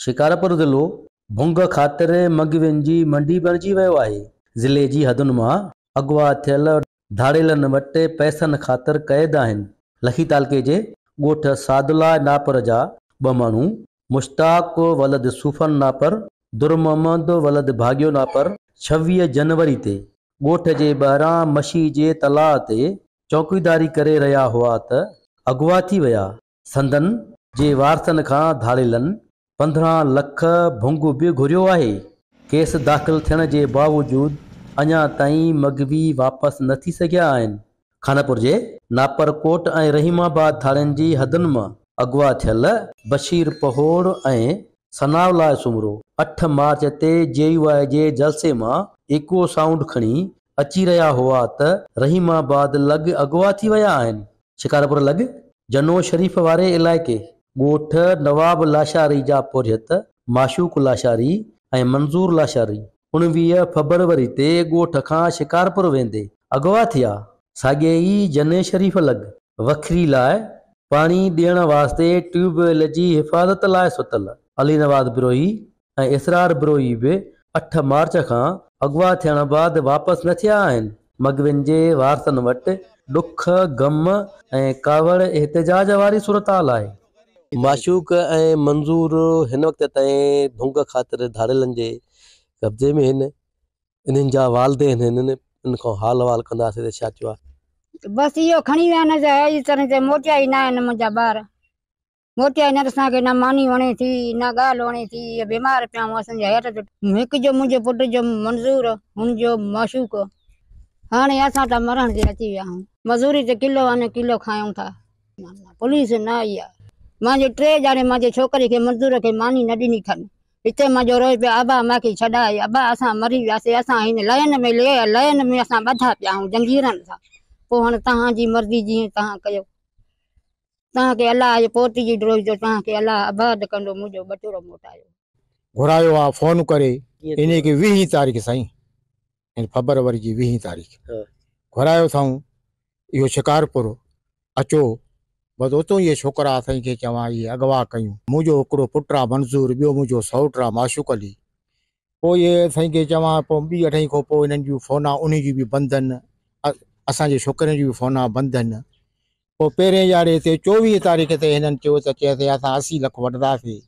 शिकारपुर ज़िलो भुंग ख़ातिर मगवियुनि जी मंडी बणिजी वियो आहे। ज़िले जी हदुनि मां अगवा थियल धाड़ेलनि वटि पैसनि ख़ातिर क़ैद आहिनि। लखी तालुके जे ॻोठ सादुला नापर जा ॿ माण्हू मुश्ताक वलद सूफ़न नापर, दुर मोहम्मद वलद भाग्यो नापर 26 जनवरी ते ॻोठ जे ॿाहिरां मशी जे तलाउ ते चौकीदारी करे रहिया हुआ त अगवा थी विया। संदन जे वारसनि खां धाड़ेलनि 15 लख भुंग बि घुरियो आहे। केस दाख़िल थियण जे बावजूद अञा ताईं मगवी वापसि न थी सघिया आहिनि। खानपुर जे नापरकोट ऐं रहीमाबाद थाणनि जी हदुनि मां अगवा थियल बशीर पहोड़ ऐं सनावला सुमरो 8 मार्च ते JUI जे जलसे मां इको साउंड खणी अची रहिया हुआ त रहीमाबाद लॻ अगवा थी विया आहिनि। शिकारपुर लॻ जनो शरीफ़ वारे इलाइक़े ॻोठ नवाब लाशारी जा पुरियत माशूक लाशारी ऐं मंज़ूर लाशारी 19 फरवरी ते ॻोठ खां शिकारपुर वेंदे अगवा थिया। साॻिए ई जने शरीफ़ लॻ वखरी लाइ पाणी ॾियण वास्ते ट्यूबवेल जी हिफ़ाज़त लाइ सुतल अली नवाज़ बिरोही ऐं इसरार बिरोही बि 8 मार्च खां अगवा थियण बाद वापसि न थिया आहिनि। मगवियुनि जे वारसनि वटि ॾुख गम ऐं कावड़ एहतजाज वारी सूरताल आहे। माशूक ऐं मंज़ूर हिन वक़्त ताईं भुंग ख़ातिर धाड़ेलनि जे कब्ज़े में आहिनि। इन्हनि जा वालदेन आहिनि। इन खां हाल अहवाल कंदासीं त छा चयो आहे? बस इहो खणी विया न अहिड़ी तरह ते मोटिया ई न आहिनि मुंहिंजा ॿार। मोटिया ई न त असांखे न मानी वणे थी न ॻाल्हि वणे थी। इहे बीमार पिया आहियूं असांजे हेठ ते। हिकु जो मुंहिंजे पुट जो मंज़ूर हुनजो माशूक। हाणे असां त मरण ते अची विया आहियूं। मज़ूरी ते किलो अने किलो खायूं था। पुलिस न आई आहे। मुंहिंजे 3 ॼणे मुंहिंजे छोकिरे खे मंज़ूर खे मानी न ॾिनी अथनि। हिते मुंहिंजो रोई पियो अबा मूंखे छॾाए अबा असां मरी वियासीं। असां हिन लयन में असां ॿधा पिया आहियूं जंगीरनि सां। पोइ हाणे तव्हांजी मर्ज़ी जीअं तव्हां कयो। तव्हांखे अलाह जे पोती जी ड्रोई जो तव्हांखे अलाह आबाद कंदो। मुंहिंजो बटूरो मोटायो घुरायो आहे फोन करे इन खे 20 तारीख़ साईं फरवरी जी 20 तारीख़ घुरायो अथऊं। इहो शिकारपुर अचो बसि उतो इहे छोकिरा साईं खे चवां इहे अगवा कयूं। मुंहिंजो हिकिड़ो पुटु आहे मंज़ूर, ॿियो मुंहिंजो सौटु आहे माशूक अली। पोइ इहे साईं खे चवां पोइ 2 अढाई खां पोइ इन्हनि जूं फ़ोना उन जी बि बंदि आहिनि। असांजे छोकिरनि जी बि फ़ोना बंदि आहिनि। पोइ पहिरें ॼाणे ते 24 तारीख़ ते हिननि चयो त चएसि असां 80 लख वठंदासीं।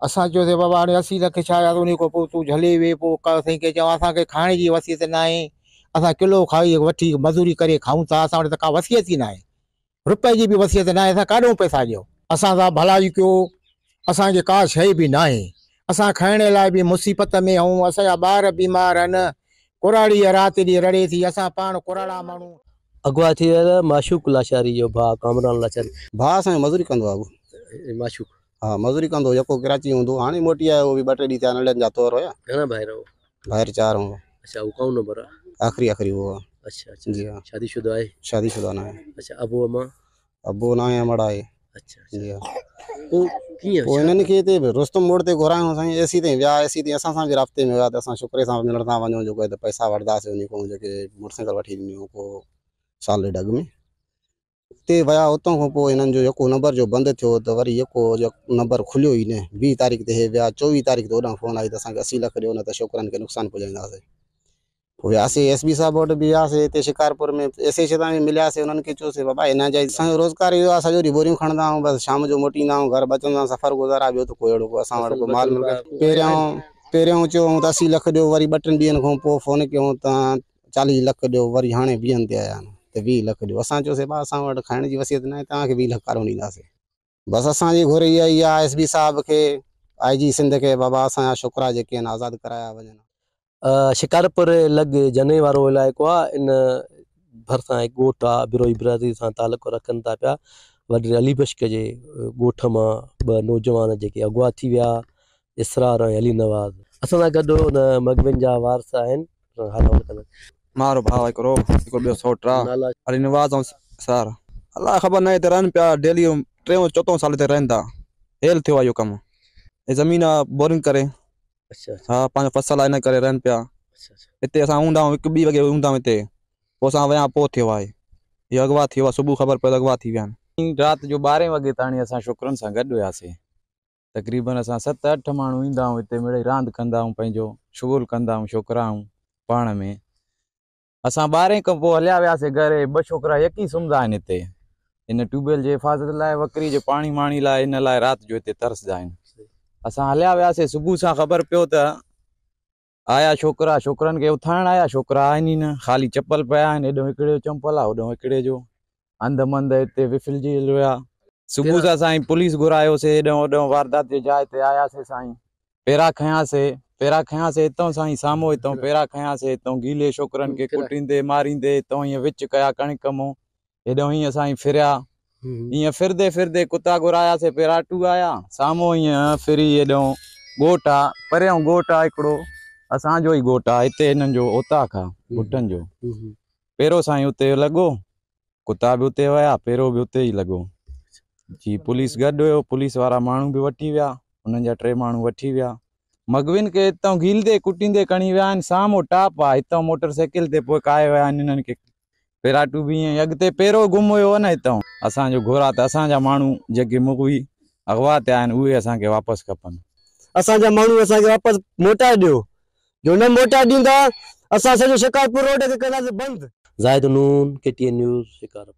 असां चयोसीं बाबा हाणे 80 लख छा आहे? उन खां पोइ तूं झले वे। पोइ साईं खे चवां असांखे खाइण जी वसियत न आहे। असां किलो खाई वठी मज़ूरी करे खाऊं था। असां वटि त का वसियत ई न आहे। रुपए जी बि वसियत न आहे। असां काॾों पैसा ॾियो? असां सां भलाई कयो। असांखे का शइ बि न आहे। असां खाइण लाइ बि मुसीबत में आहियूं। असांजा ॿार बीमार आहिनि। कुराड़ी राति ॾींहुं रड़े थी। असां पाण कुराड़ा माण्हू। अगवा थी वियल माशूक लाशारी जो भाउ कामरान लाशारी। भाउ असांजो मज़ूरी कंदो आहे। माशूक हाँ मज़ूरी कंदो जेको कराची हूंदो। हाणे मोटी आयो उहो बि 2-3 ॾींहं थिया नंढनि जा तौर हुया। घणा भाइर हो? भाइर 4 हो। अच्छा वो कौन नंबर है? आखिरी वो। अच्छा जी हाँ। शादीशुदा है? शादीशुदा ना है। अच्छा अबू अम्मा? अबू ना है मड़ा है। अच्छा जी हाँ। वो इन्हनि खे ते रुस्तम मोड़ ते घुरायूं साईं। एसी ते विया। एसी ते असां सां बि राब्ते में हुआ त असां शुक्र सां मिलण सां वञूं जेको त पैसा वठंदासीं उन खां जेके मोटरसाइकिल वठी ॾिनियूं पोइ साल ॾेढ अॻु में उते विया। उतां खां पोइ हिननि जो जेको नंबर जो बंदि थियो त वरी जेको नंबर खुलियो ई न। 20 तारीख़ ते हे विया। 24 तारीख़ ते होॾां फ़ोन आई त असांखे 80 लख ॾियो न त छोकिरनि खे नुक़सानु पहुचाईंदासीं। पोइ वियासीं SB साहब वटि बि वियासीं हिते शिकारपुर में SH ताईं मिलियासीं। उन्हनि खे चयोसीं बाबा हिन जा असांजो रोज़गार इहो आहे सॼो ॾींहुं बोरियूं खणंदा आहियूं बसि शाम जो मोटींदा आहियूं घर बचंदा सफ़र गुज़ारा। ॿियो त कोई अहिड़ो को असां वटि कोई माल पहिरियों चयो त 80 लख ॾियो। वरी 2-3 ॾींहंनि खां पोइ फ़ोन कयूं त 40 लख ॾियो। वरी हाणे 20 ते आया त 20 लख ॾियो। असां चयोसीं भाउ असां वटि खाइण जी वसियत न आहे। तव्हांखे 20 लख काॾों ॾींदासीं। बसि असांजी घुर इहा ई आहे SB साहब खे IG सिंध खे बाबा असांजा छोकिरा जेके आहिनि आज़ादु कराया वञनि। शिकारपुर लॻ जने वारो इलाइक़ो आहे। इन भरिसां हिकु ॻोठ आहे बिरोही बिरादरी सां तालुक़ु रखनि था पिया। वॾे अली बश्क जे ॻोठ मां 2 नौजवान जेके अगवा थी विया इसरार ऐं अली नवाज़। असां सां गॾु उन मगवियुनि जा वारस आहिनि। मारो भाउ हिकिड़ो ॿियो सौटु आहे अली नवाज़ ऐं इसरार। अलाह ख़बर न आहे त रहनि पिया डेली 3-4 साल ते रहनि था। हेल थियो आहे इहो कमु। हे ज़मीन आहे बोरिंग करे। अच्छा हाँ पंहिंजो फसल आहे इन करे रहनि पिया। हिते असां हूंदा आहियूं 1-2 वॻे हूंदा आहियूं हिते। पोइ असां विया पोइ थियो आहे इहो अगवा थियो आहे। सुबुह ख़बर पई अगवा थी विया आहिनि। राति जो 12 वॻे ताणी असां छोकिरनि सां गॾु हुआसीं। तक़रीबन असां 7-8 माण्हू ईंदा आहियूं हिते मिड़ई रांदि कंदा आहियूं, पंहिंजो शुगुल कंदा आहियूं छोकिरा आहियूं पाण में। असां 12 खां पोइ हलिया वियासीं घरे, 2 छोकिरा यकी सुम्हंदा आहिनि हिते इन ट्यूबवेल जे हिफ़ाज़त लाइ, वकरी जे पाणी माणी लाइ, इन लाइ राति जो हिते तरसदा आहिनि। असां हलिया वियासीं, सुबुह सां ख़बर पियो त आया छोकिरा, छोकिरनि खे उथाइण आया, छोकिरा आहिनि ई न, ख़ाली चप्पल पिया आहिनि, हेॾो हिकिड़े जो चंपल आहे, होॾो हिकिड़े जो अंध मंद हिते विफिलजी विया। सुबुह सां साईं पुलिस घुरायोसीं, हेॾो होॾो वारदात जे जाइ ते आयासीं साईं, पेरा खयासीं हितां साईं, साम्हूं हितां पेरा खयासीं, हितां गीले छोकिरनि खे कुटींदे मारींदे हितां ईअं विच कया कणिक मूं, हेॾो ईअं साईं फिरिया, ईअं फिरदे फिरदे कुता घुरायासीं, पेराटू आया, साम्हूं ईअं फिरी हेॾो ॻोठ आहे, परियां ॻोठ आहे हिकिड़ो, असांजो ई ॻोठ आहे हिते, हिननि जो ओताक आहे भुटनि जो, पेरो साईं उते लॻो, कुता बि उते विया, पेरो बि उते ई लॻो जी। पुलिस गॾु हुयो, पुलिस वारा माण्हू बि वठी विया, उन्हनि जा 3 माण्हू वठी विया, मगविन खे हितां गीलदे कुटींदे खणी विया आहिनि, साम्हूं टाप आहे, हितां मोटरसाइकिल ते पोइ काए विया आहिनि हिननि खे, पेराटू बि ईअं अॻिते पेरो गुम हुयो न हितां, असांजो घोरा त असांजा माण्हू जेके मुगवी अगवा थिया आहिनि उहे असांखे वापसि खपनि, असांजा माण्हू असांखे वापसि मोटाए ॾियो, जो न मोटाए ॾींदा असां सॼो शिकारपुर रोड खे कंदासीं बंदि। ज़ाहिद नून, KTN न्यूज़, शिकारपुर।